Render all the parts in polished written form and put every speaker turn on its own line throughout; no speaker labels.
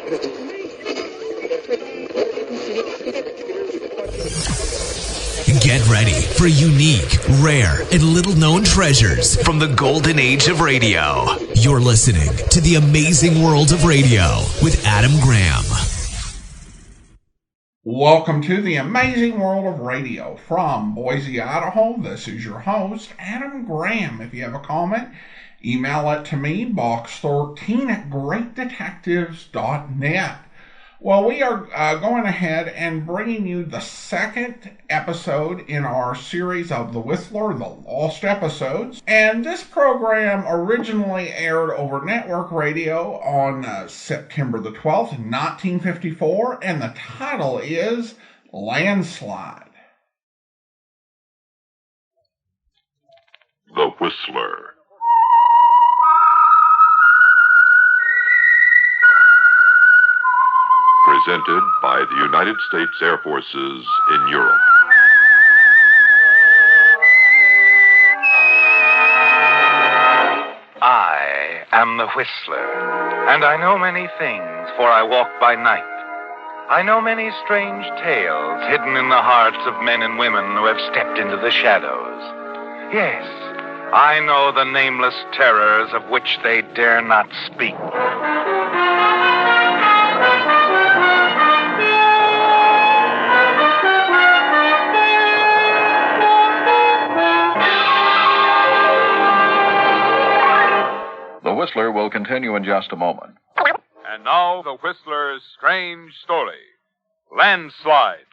Get ready for unique, rare, and little-known treasures from the golden age of radio. You're listening to The Amazing World of Radio with Adam Graham.
Welcome to The Amazing World of Radio from Boise, Idaho. This is your host, Adam Graham. If you have a comment, email it to me, box13@greatdetectives.net. Well, we are going ahead and bringing you the second episode in our series of The Whistler, the Lost Episodes. And this program originally aired over network radio on September the 12th, 1954, and the title is Landslide.
The Whistler. Presented by the United States Air Forces in Europe.
I am the Whistler, and I know many things, for I walk by night. I know many strange tales hidden in the hearts of men and women who have stepped into the shadows. Yes, I know the nameless terrors of which they dare not speak.
The Whistler will continue in just a moment.
And now, The Whistler's strange story, Landslide.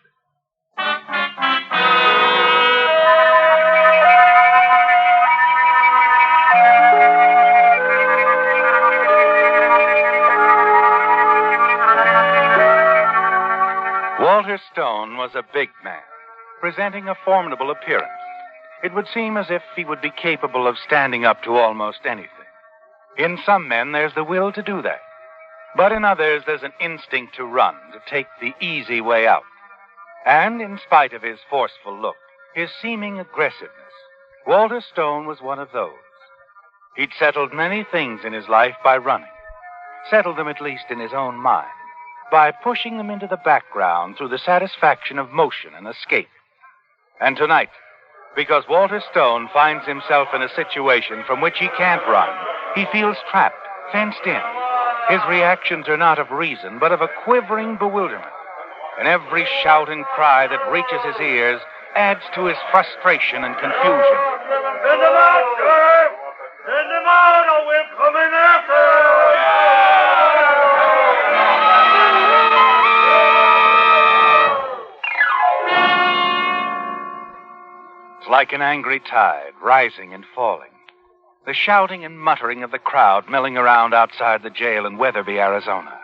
Walter Stone was a big man, presenting a formidable appearance. It would seem as if he would be capable of standing up to almost anything. In some men, there's the will to do that. But in others, there's an instinct to run, to take the easy way out. And in spite of his forceful look, his seeming aggressiveness, Walter Stone was one of those. He'd settled many things in his life by running. Settled them at least in his own mind, by pushing them into the background through the satisfaction of motion and escape. And tonight, because Walter Stone finds himself in a situation from which he can't run, he feels trapped, fenced in. His reactions are not of reason, but of a quivering bewilderment. And every shout and cry that reaches his ears adds to his frustration and confusion.
Send them out, Sheriff! Send them out, or we're coming after
It's like an angry tide, rising and falling. The shouting and muttering of the crowd milling around outside the jail in Weatherby, Arizona.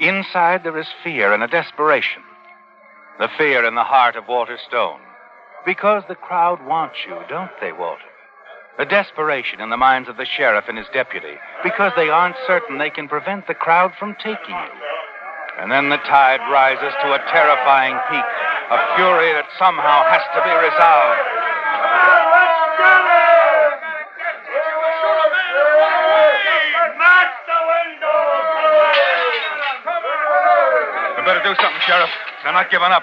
Inside there is fear and a desperation. The fear in the heart of Walter Stone. Because the crowd wants you, don't they, Walter? The desperation in the minds of the sheriff and his deputy, because they aren't certain they can prevent the crowd from taking you. And then the tide rises to a terrifying peak, a fury that somehow has to be resolved.
Better do something, Sheriff. They're not giving up.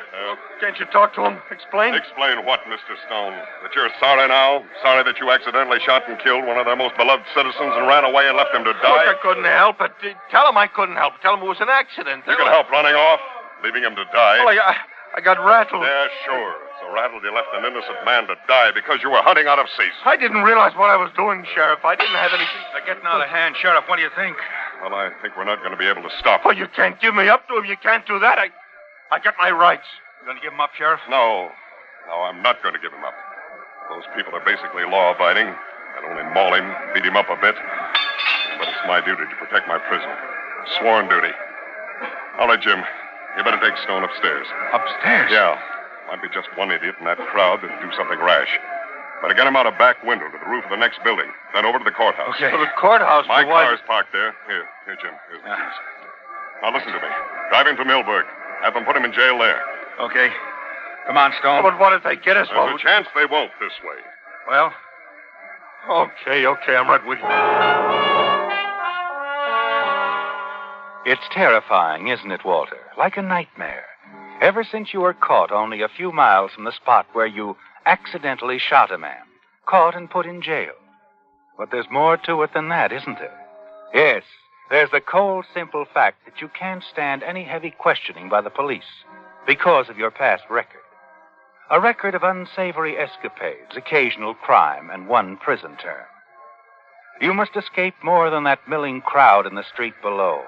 Can't you talk to him? Explain?
Explain what, Mr. Stone? That you're sorry now? Sorry that you accidentally shot and killed one of their most beloved citizens and ran away and left him to die?
Look, I couldn't help it. Tell him I couldn't help. Tell him it was an accident.
You could help running off, leaving him to die.
Well, I got rattled.
Yeah, sure. So rattled you left an innocent man to die because you were hunting out of season.
I didn't realize what I was doing, Sheriff. I didn't have anything.
They're getting out of hand, Sheriff. What do you think?
Well, I think we're not going to be able to stop.
Oh, you can't give me up to him. You can't do that. I got my rights.
You going to give him up, Sheriff?
No, I'm not going to give him up. Those people are basically law-abiding. I'd only maul him, beat him up a bit. But it's my duty to protect my prisoner. Sworn duty. All right, Jim. You better take Stone upstairs.
Upstairs?
Yeah. Might be just one idiot in that crowd that'd do something rash. Better get him out a back window to the roof of the next building. Then over to the courthouse.
Okay.
To the courthouse?
My
for what?
car's parked there. Here, Jim. Here's the keys. Now listen to me. Drive him to Millburg. Have them put him in jail there.
Okay. Come on, Stone.
Oh, but what if they get us?
There's a chance they won't this way.
Well?
Okay, I'm right with you.
It's terrifying, isn't it, Walter? Like a nightmare. Ever since you were caught only a few miles from the spot where you accidentally shot a man. Caught and put in jail. But there's more to it than that, isn't there? Yes, there's the cold, simple fact that you can't stand any heavy questioning by the police because of your past record. A record of unsavory escapades, occasional crime, and one prison term. You must escape more than that milling crowd in the street below.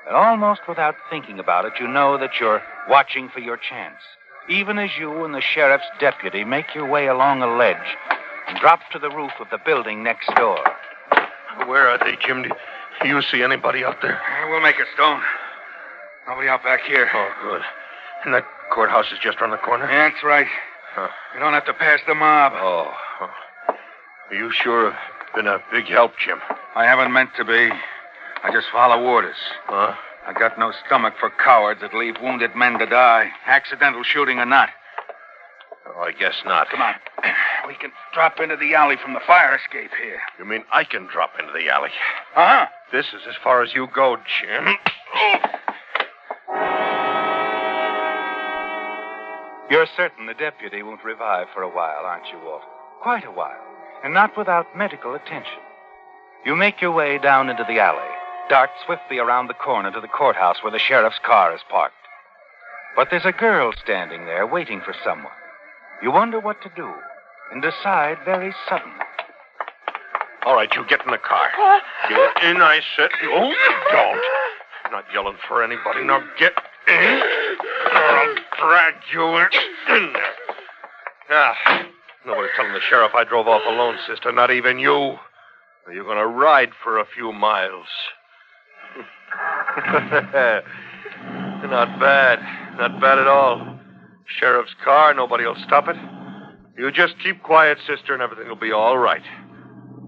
And almost without thinking about it, you know that you're watching for your chance, even as you and the sheriff's deputy make your way along a ledge and drop to the roof of the building next door.
Where are they, Jim? Do you see anybody out there?
We'll make it, Stone. Nobody out back here.
Oh, good. And that courthouse is just around the corner?
Yeah, that's right.
Huh.
You don't have to pass the mob.
Oh. Are you sure have been a big help, Jim?
I haven't meant to be. I just follow orders.
Huh?
I got no stomach for cowards that leave wounded men to die, accidental shooting or not.
Oh, I guess not.
Come on. We can drop into the alley from the fire escape here.
You mean I can drop into the alley?
Uh-huh.
This is as far as you go, Jim.
You're certain the deputy won't revive for a while, aren't you, Walter? Quite a while. And not without medical attention. You make your way down into the alley, dart swiftly around the corner to the courthouse where the sheriff's car is parked. But there's a girl standing there waiting for someone. You wonder what to do and decide very suddenly.
All right, you get in the car. Get in, I said. Oh, don't. I'm not yelling for anybody. Now get in, or I'll drag you in there. Ah, nobody's telling the sheriff I drove off alone, sister. Not even you. You're going to ride for a few miles. Not bad. Not bad at all. Sheriff's car, nobody will stop it. You just keep quiet, sister, and everything will be all right.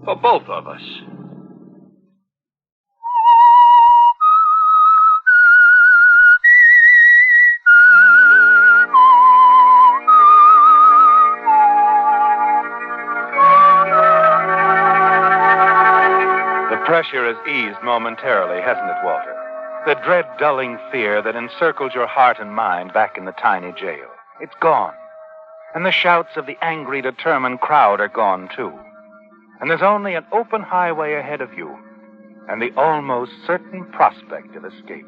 For both of us.
The pressure has eased momentarily, hasn't it, Walter? The dread, dulling fear that encircled your heart and mind back in the tiny jail. It's gone. And the shouts of the angry, determined crowd are gone, too. And there's only an open highway ahead of you and the almost certain prospect of escape.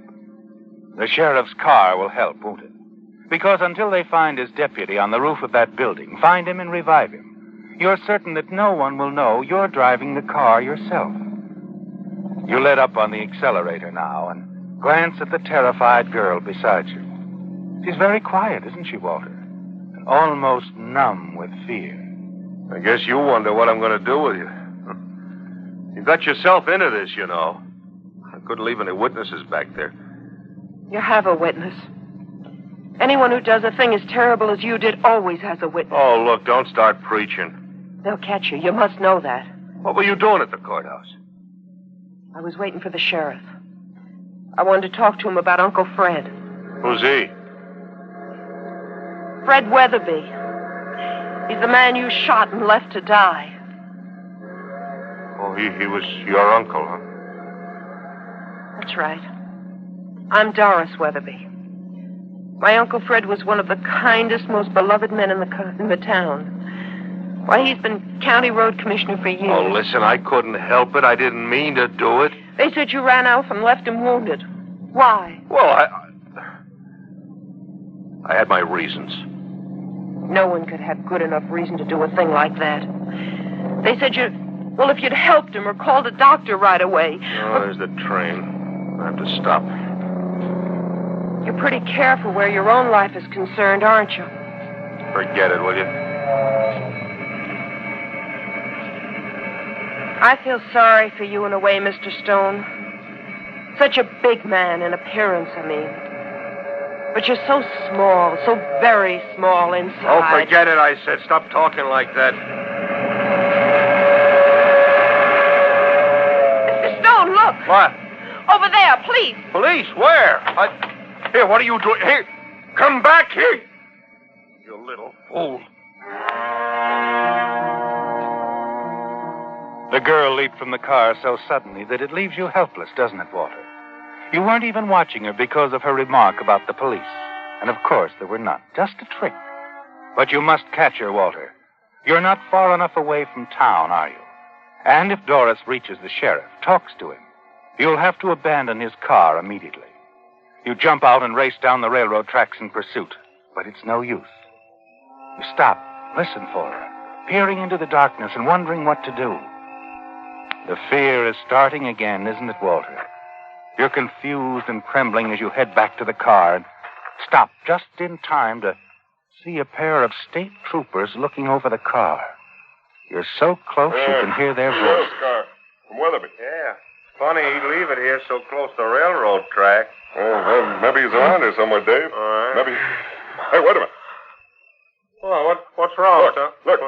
The sheriff's car will help, won't it? Because until they find his deputy on the roof of that building, find him and revive him, you're certain that no one will know you're driving the car yourself. You let up on the accelerator now and glance at the terrified girl beside you. She's very quiet, isn't she, Walter? And almost numb with fear.
I guess you wonder what I'm going to do with you. You got yourself into this, you know. I couldn't leave any witnesses back there.
You have a witness. Anyone who does a thing as terrible as you did always has a witness.
Oh, look, don't start preaching.
They'll catch you. You must know that.
What were you doing at the courthouse?
I was waiting for the sheriff. I wanted to talk to him about Uncle Fred.
Who's he?
Fred Weatherby. He's the man you shot and left to die.
Oh, he was your uncle, huh?
That's right. I'm Doris Weatherby. My Uncle Fred was one of the kindest, most beloved men in the town. Why, he's been county road commissioner for years.
Oh, listen, I couldn't help it. I didn't mean to do it.
They said you ran off and left him wounded. Why?
Well, I had my reasons.
No one could have good enough reason to do a thing like that. They said well, if you'd helped him or called a doctor right away.
Oh, there's the train. I have to stop.
You're pretty careful where your own life is concerned, aren't you?
Forget it, will you?
I feel sorry for you in a way, Mr. Stone. Such a big man in appearance, I mean. But you're so small, so very small inside.
Oh, forget it, I said. Stop talking like that.
Mr. Stone, look.
What?
Over there, please.
Police? Where? Here, what are you doing? Here, come back here. You little fool.
The girl leaped from the car so suddenly that it leaves you helpless, doesn't it, Walter? You weren't even watching her because of her remark about the police. And of course there were none. Just a trick. But you must catch her, Walter. You're not far enough away from town, are you? And if Doris reaches the sheriff, talks to him, you'll have to abandon his car immediately. You jump out and race down the railroad tracks in pursuit, but it's no use. You stop, listen for her, peering into the darkness and wondering what to do. The fear is starting again, isn't it, Walter? You're confused and trembling as you head back to the car and stop just in time to see a pair of state troopers looking over the car. You're so close you can hear their voice.
Car from Weatherby.
Yeah. Funny he'd leave it here so close to the railroad track.
Well, maybe he's around here somewhere, Dave.
All right.
Maybe. Hey, wait a minute.
Well, what's wrong?
Look.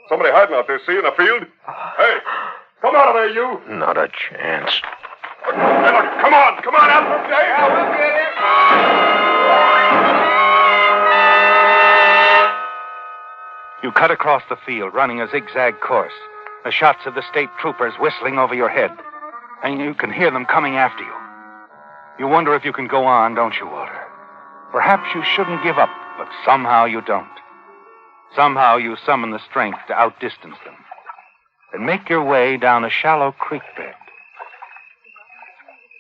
Somebody hiding out there, see, in the field? Hey, come out of there, you.
Not a chance.
Hey, look, come on, after him, Dave.
Yeah, we'll get him.
You cut across the field, running a zigzag course. The shots of the state troopers whistling over your head. And you can hear them coming after you. You wonder if you can go on, don't you, Walter? Perhaps you shouldn't give up, but somehow you don't. Somehow you summon the strength to outdistance them and make your way down a shallow creek bed.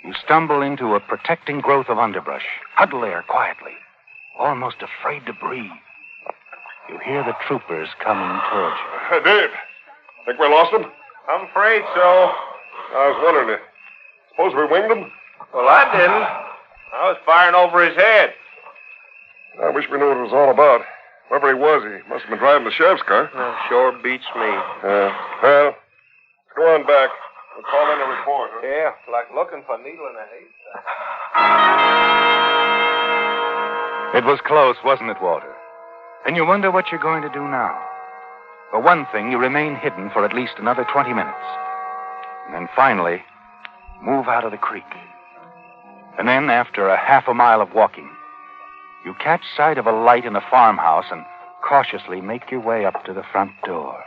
You stumble into a protecting growth of underbrush, huddle there quietly, almost afraid to breathe. You hear the troopers coming towards you.
Hey, Dave, think we lost him?
I'm afraid so.
I was wondering, suppose we winged him?
Well, I didn't. I was firing over his head.
I wish we knew what it was all about. Whoever he was, he must have been driving the sheriff's car.
Sure beats me.
Well, let's go on back. We'll call in a report. Huh?
Yeah, like looking for a needle in a haystack.
It was close, wasn't it, Walter? And you wonder what you're going to do now. For one thing, you remain hidden for at least another 20 minutes. And then finally, move out of the creek. And then, after a half a mile of walking, you catch sight of a light in a farmhouse and cautiously make your way up to the front door.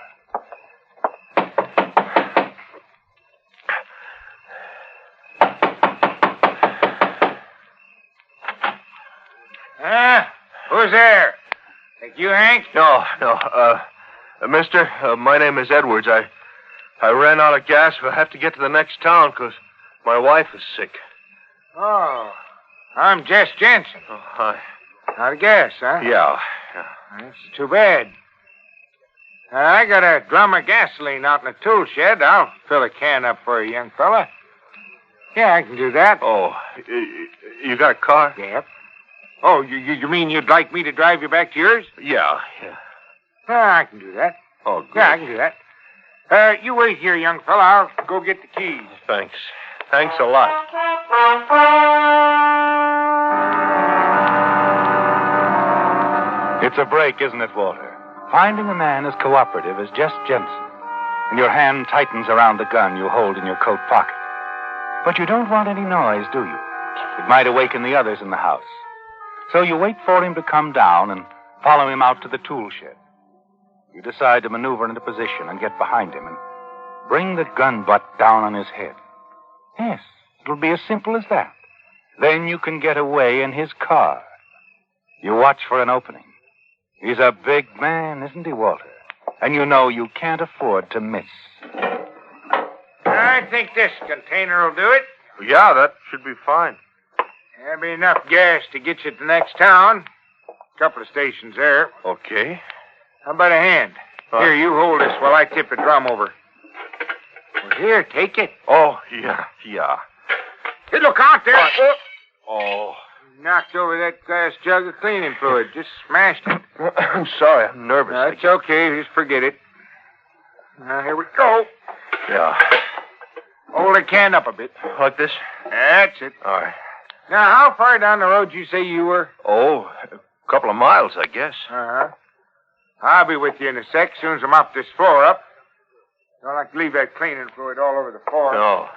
Who's there? Think you, Hank?
No. Mister, my name is Edwards. I ran out of gas. I have to get to the next town because my wife is sick.
Oh, I'm Jess Jensen.
Oh, hi.
Out of gas, huh?
Yeah.
That's too bad. I got a drum of gasoline out in the tool shed. I'll fill a can up for you, young fella. Yeah, I can do that.
Oh, you got a car?
Yep. Oh, you mean you'd like me to drive you back to yours?
Yeah.
I can do that.
Oh, good.
Yeah, I can do that. You wait here, young fella. I'll go get the keys.
Thanks. Thanks a lot.
It's a break, isn't it, Walter? Finding a man as cooperative as Jess Jensen. And your hand tightens around the gun you hold in your coat pocket. But you don't want any noise, do you? It might awaken the others in the house. So you wait for him to come down and follow him out to the tool shed. You decide to maneuver into position and get behind him and bring the gun butt down on his head. Yes, it'll be as simple as that. Then you can get away in his car. You watch for an opening. He's a big man, isn't he, Walter? And you know you can't afford to miss.
I think this container will do it.
Yeah, that should be fine.
There'll be enough gas to get you to the next town. A couple of stations there.
Okay.
How about a hand? Here, you hold this while I tip the drum over. Well, here, take it.
Oh, yeah.
Hey, look out there.
Oh.
Knocked over that glass jug of cleaning fluid. Just smashed it.
I'm sorry. I'm nervous.
No, it's okay. Just forget it. Now, here we go.
Yeah.
Hold the can up a bit.
Like this?
That's it.
All right.
Now, how far down the road you say you were?
Oh, a couple of miles, I guess.
Uh-huh. I'll be with you in a sec, as soon as I mop this floor up. Don't like to leave that cleaning fluid all over the floor.
No.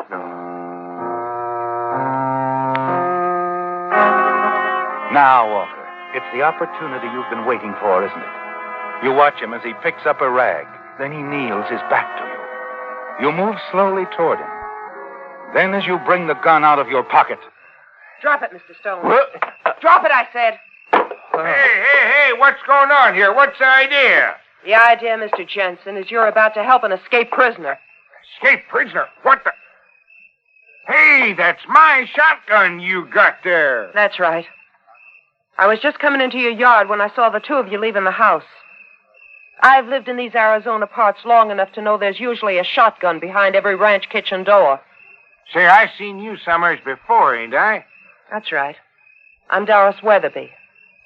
Now, Walter, it's the opportunity you've been waiting for, isn't it? You watch him as he picks up a rag. Then he kneels his back to you. You move slowly toward him. Then as you bring the gun out of your pocket,
Drop it, Mr. Stone. Drop it, I said.
Hey, what's going on here? What's the idea?
The idea, Mr. Jensen, is you're about to help an escaped prisoner.
Escaped prisoner? What the... Hey, that's my shotgun you got there.
That's right. I was just coming into your yard when I saw the two of you leaving the house. I've lived in these Arizona parts long enough to know there's usually a shotgun behind every ranch kitchen door.
Say, I seen you somewheres before, ain't I?
That's right. I'm Doris Weatherby,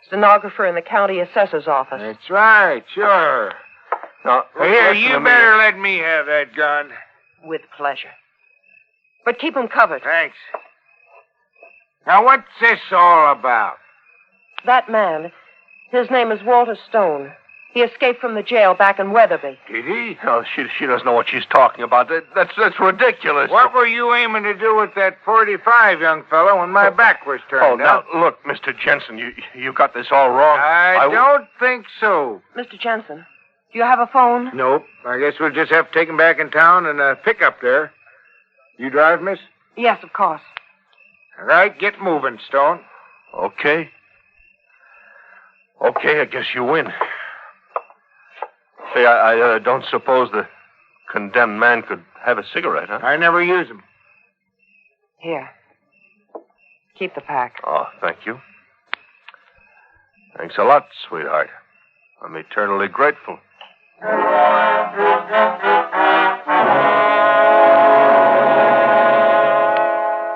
stenographer in the county assessor's office.
That's right, sure. Now, here, you better let me have that gun.
With pleasure. But keep 'em covered.
Thanks. Now, what's this all about?
That man, his name is Walter Stone. He escaped from the jail back in Weatherby.
Did he?
No, she doesn't know what she's talking about. That's ridiculous.
What were you aiming to do with that 45, young fellow, when my back was turned?
Now, look, Mr. Jensen, you got this all wrong.
I don't think so.
Mr. Jensen, do you have a phone?
Nope. I guess we'll just have to take him back in town and pick up there. You drive, miss?
Yes, of course.
All right, get moving, Stone.
Okay, I guess you win. Say, I don't suppose the condemned man could have a cigarette, huh?
I never use them.
Here. Keep the pack.
Oh, thank you. Thanks a lot, sweetheart. I'm eternally grateful.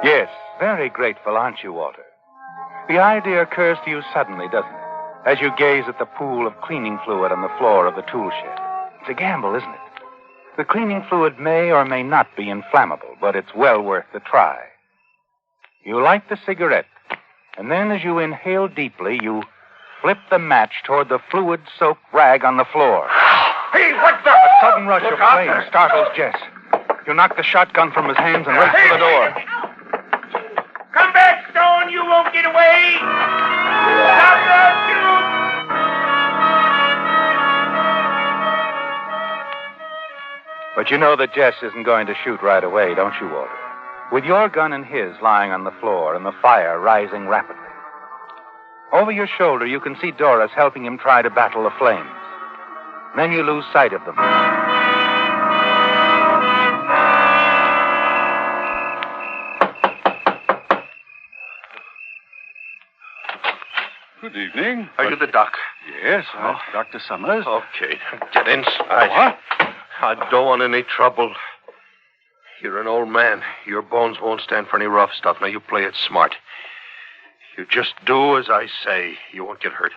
Yes, very grateful, aren't you, Walter? The idea occurs to you suddenly, doesn't it? As you gaze at the pool of cleaning fluid on the floor of the tool shed. It's a gamble, isn't it? The cleaning fluid may or may not be inflammable, but it's well worth the try. You light the cigarette, and then as you inhale deeply, you flip the match toward the fluid-soaked rag on the floor.
Hey, what the...
A sudden rush of flame startles Jess. You knock the shotgun from his hands and race for the door.
Come back, Stone! You won't get away! Stop the dude!
But you know that Jess isn't going to shoot right away, don't you, Walter? With your gun and his lying on the floor and the fire rising rapidly. Over your shoulder, you can see Doris helping him try to battle the flames. Then you lose sight of them.
Good evening.
Are you the doc?
Yes, Dr. Summers.
Okay, get inside.
What?
I don't want any trouble. You're an old man. Your bones won't stand for any rough stuff. Now, you play it smart. You just do as I say. You won't get hurt.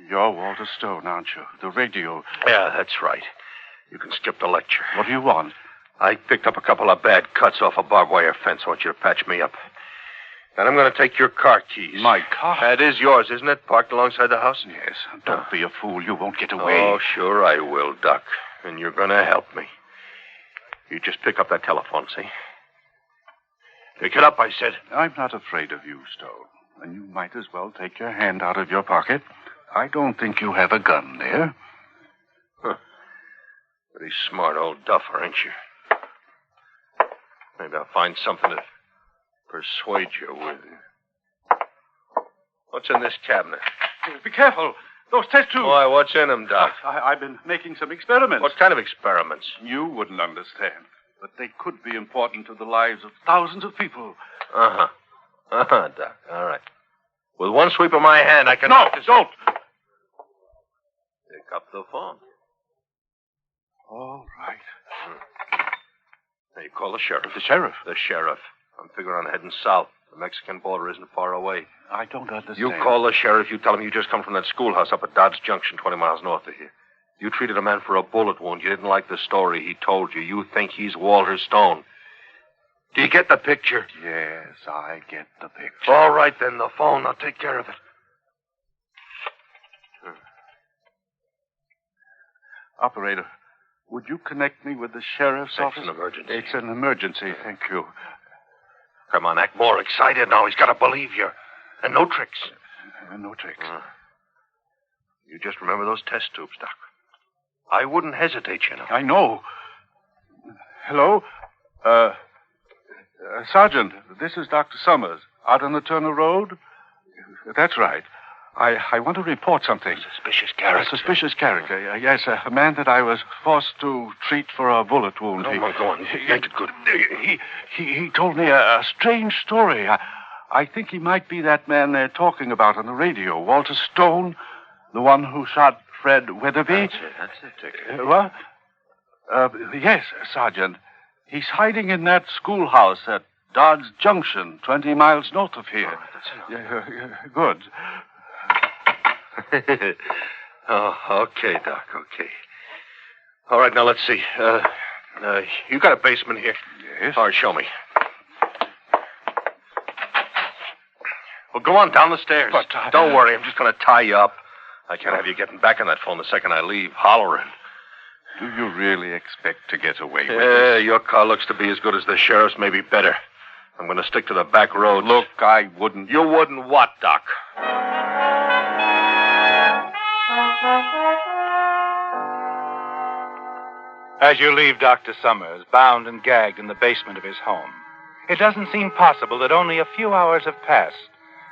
You're Walter Stone, aren't you? The radio.
Yeah, that's right. You can skip the lecture.
What do you want?
I picked up a couple of bad cuts off a barbed wire fence. I want you to patch me up. And I'm going to take your car keys.
My car?
That is yours, isn't it? Parked alongside the house?
Yes. Don't be a fool. You won't get away.
Oh, sure I will, Doc. And you're going to help me. You just pick up that telephone, see? Pick it up, I said.
I'm not afraid of you, Stone. And you might as well take your hand out of your pocket. I don't think you have a gun there.
Huh. Pretty smart old duffer, ain't you? Maybe I'll find something to persuade you with. What's in this cabinet?
Be careful. Those test tubes.
Why, what's in them, Doc?
I've been making some experiments.
What kind of experiments?
You wouldn't understand. But they could be important to the lives of thousands of people.
Uh-huh, Doc. All right. With one sweep of my hand, I can...
No, don't.
Pick up the phone.
All right.
Now, you call the sheriff.
The sheriff?
The sheriff. I'm figuring on heading south. The Mexican border isn't far away.
I don't understand.
You call the sheriff. You tell him you just come from that schoolhouse up at Dodge Junction, 20 miles north of here. You treated a man for a bullet wound. You didn't like the story he told you. You think he's Walter Stone. Do you get the picture?
Yes, I get the picture.
All right, then, the phone. I'll take care of it.
Operator, would you connect me with the sheriff's office?
It's an emergency.
It's an emergency, thank you.
Come on, act more excited now. He's got to believe you. And no tricks.
No tricks.
You just remember those test tubes, Doc. I wouldn't hesitate, you know.
I know. Hello? Sergeant, this is Dr. Summers. Out on the Turner Road? That's right. I want to report something.
Suspicious character.
A suspicious character. Yes, a man that I was forced to treat for a bullet wound.
Go on. Make it good.
He told me a strange story. I think he might be that man they're talking about on the radio. Walter Stone, the one who shot Fred Weatherby.
That's it.
What? Yes, Sergeant. He's hiding in that schoolhouse at Dodge Junction, 20 miles north of here. Good.
Okay, Doc, okay. All right, now let's see. You got a basement here?
Yes.
All right, show me. Well, go on down the stairs.
But,
don't worry, I'm just going to tie you up. I can't have you getting back on that phone the second I leave, hollering.
Do you really expect to get away with this?
Your car looks to be as good as the sheriff's, maybe better. I'm going to stick to the back roads.
Look, I wouldn't.
You wouldn't what, Doc?
As you leave Dr. Summers, bound and gagged in the basement of his home, it doesn't seem possible that only a few hours have passed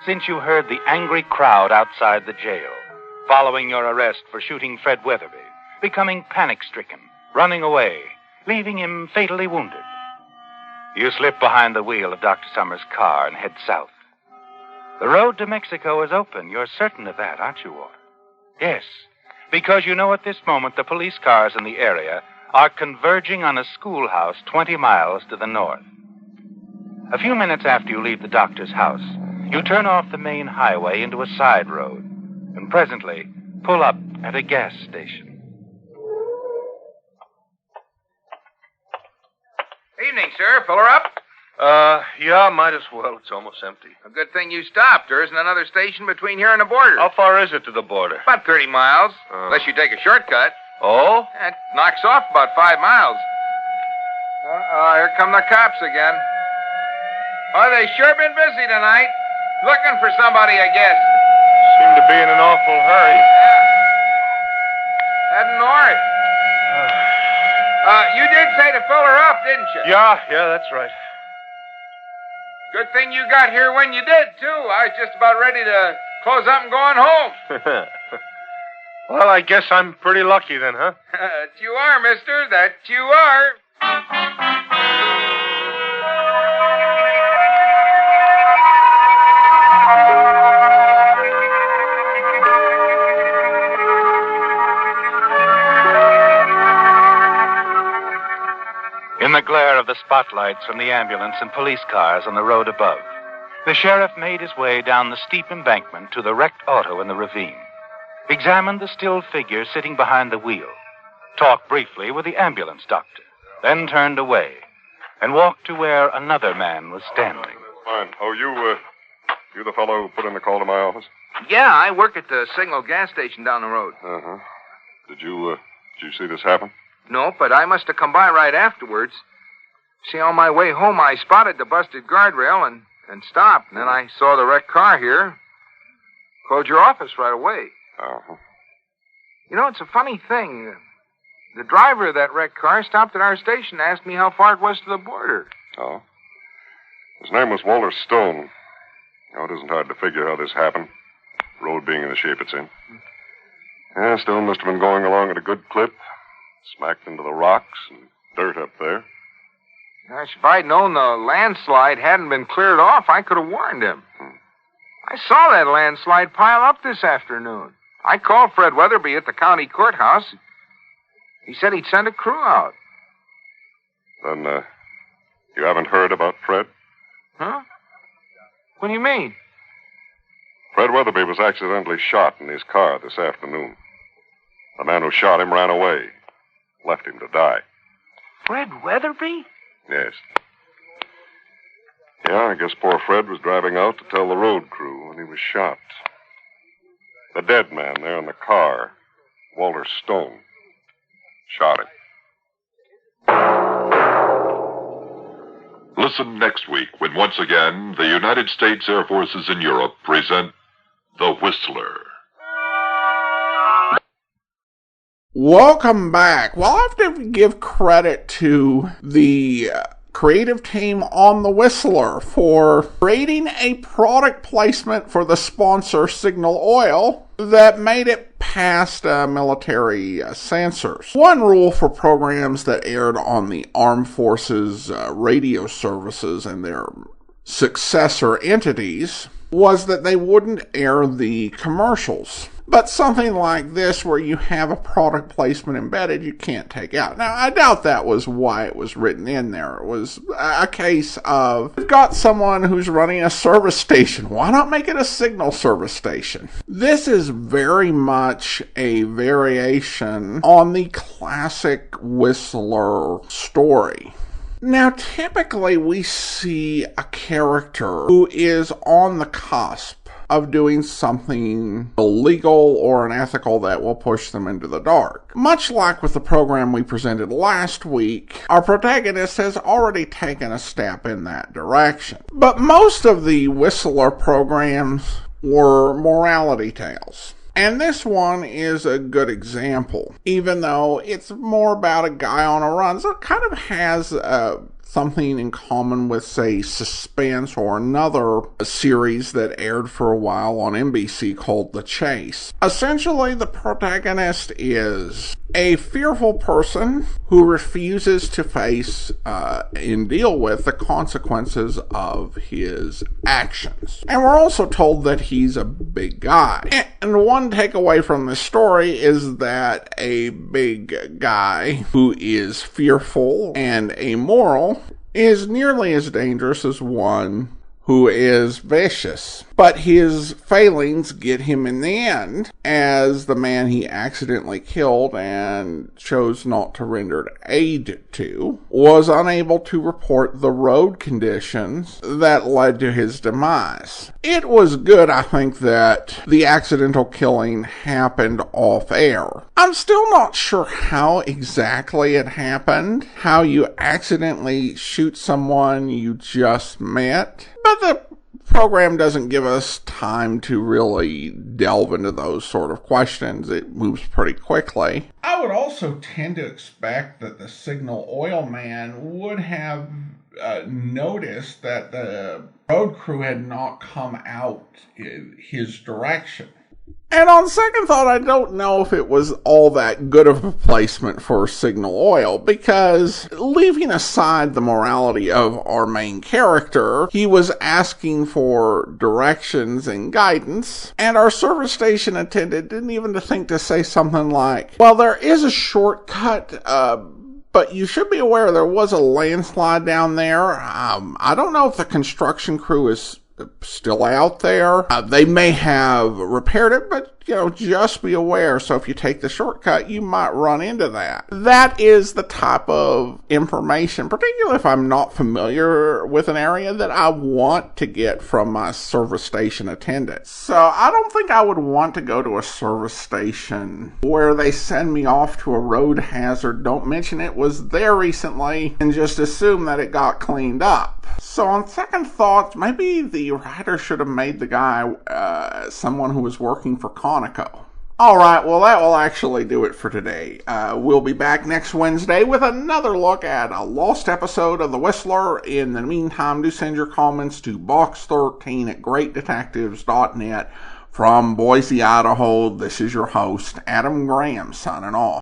since you heard the angry crowd outside the jail, following your arrest for shooting Fred Weatherby, becoming panic-stricken, running away, leaving him fatally wounded. You slip behind the wheel of Dr. Summers' car and head south. The road to Mexico is open. You're certain of that, aren't you, Walter? Yes, because you know at this moment the police cars in the area are converging on a schoolhouse 20 miles to the north. A few minutes after you leave the doctor's house, you turn off the main highway into a side road and presently pull up at a gas station.
Evening, sir. Fill her up?
Yeah, might as well. It's almost empty.
A good thing you stopped. There isn't another station between here and the border.
How far is it to the border?
About 30 miles, unless you take a shortcut.
Oh?
That knocks off about 5 miles. Here come the cops again. Oh, they sure been busy tonight. Looking for somebody, I guess.
Seem to be in an awful hurry.
Yeah. Heading north. You did say to fill her up, didn't you?
Yeah, that's right.
Good thing you got here when you did, too. I was just about ready to close up and going home.
Well, I guess I'm pretty lucky then, huh?
That you are, mister. That you are.
In the glare of the spotlights from the ambulance and police cars on the road above, the sheriff made his way down the steep embankment to the wrecked auto in the ravine, examined the still figure sitting behind the wheel, talked briefly with the ambulance doctor, then turned away and walked to where another man was standing.
Fine. Oh, you the fellow who put in the call to my office?
Yeah, I work at the Signal gas station down the road.
Uh-huh. Did you see this happen?
No, but I must have come by right afterwards. See, on my way home, I spotted the busted guardrail and stopped. And then I saw the wrecked car here. Called your office right away.
Uh-huh.
You know, it's a funny thing. The driver of that wrecked car stopped at our station and asked me how far it was to the border.
Oh? His name was Walter Stone. Now, it isn't hard to figure how this happened. Road being in the shape it's in. Yeah, Stone must have been going along at a good clip. Smacked into the rocks and dirt up there.
Gosh, if I'd known the landslide hadn't been cleared off, I could have warned him. I saw that landslide pile up this afternoon. I called Fred Weatherby at the county courthouse. He said he'd send a crew out.
Then, you haven't heard about Fred?
Huh? What do you mean?
Fred Weatherby was accidentally shot in his car this afternoon. The man who shot him ran away. Left him to die.
Fred Weatherby?
Yes. Yeah, I guess poor Fred was driving out to tell the road crew when he was shot. The dead man there in the car, Walter Stone, shot him.
Listen next week when once again the United States Air Forces in Europe present The Whistler.
Welcome back. Well, I have to give credit to the creative team on The Whistler for creating a product placement for the sponsor Signal Oil that made it past military censors. One rule for programs that aired on the Armed Forces radio services and their successor entities was that they wouldn't air the commercials. But something like this, where you have a product placement embedded, you can't take out. Now, I doubt that was why it was written in there. It was a case of, we've got someone who's running a service station. Why not make it a signal service station? This is very much a variation on the classic Whistler story. Now, typically we see a character who is on the cusp of doing something illegal or unethical that will push them into the dark. Much like with the program we presented last week, our protagonist has already taken a step in that direction. But most of the Whistler programs were morality tales. And this one is a good example, even though it's more about a guy on a run. So it kind of has something in common with, say, Suspense or another series that aired for a while on NBC called The Chase. Essentially, the protagonist is a fearful person who refuses to face and deal with the consequences of his actions. And we're also told that he's a big guy. And one takeaway from this story is that a big guy who is fearful and amoral is nearly as dangerous as one who is vicious. But his failings get him in the end, as the man he accidentally killed and chose not to render aid to was unable to report the road conditions that led to his demise. It was good, I think, that the accidental killing happened off air. I'm still not sure how exactly it happened, how you accidentally shoot someone you just met, but the program doesn't give us time to really delve into those sort of questions. It moves pretty quickly. I would also tend to expect that the Signal Oil man would have noticed that the road crew had not come out in his direction. And on second thought, I don't know if it was all that good of a placement for Signal Oil, because leaving aside the morality of our main character, he was asking for directions and guidance, and our service station attendant didn't even think to say something like, well, there is a shortcut, but you should be aware there was a landslide down there. I don't know if the construction crew is still out there. They may have repaired it, but just be aware. So if you take the shortcut, you might run into that. That is the type of information, particularly if I'm not familiar with an area, that I want to get from my service station attendant. So I don't think I would want to go to a service station where they send me off to a road hazard, don't mention it was there recently, and just assume that it got cleaned up. So on second thought, maybe the writer should have made the guy someone who was working for Conoco. Alright, well that will actually do it for today. We'll be back next Wednesday with another look at a lost episode of The Whistler. In the meantime, do send your comments to box13@greatdetectives.net. From Boise, Idaho, this is your host, Adam Graham, signing off.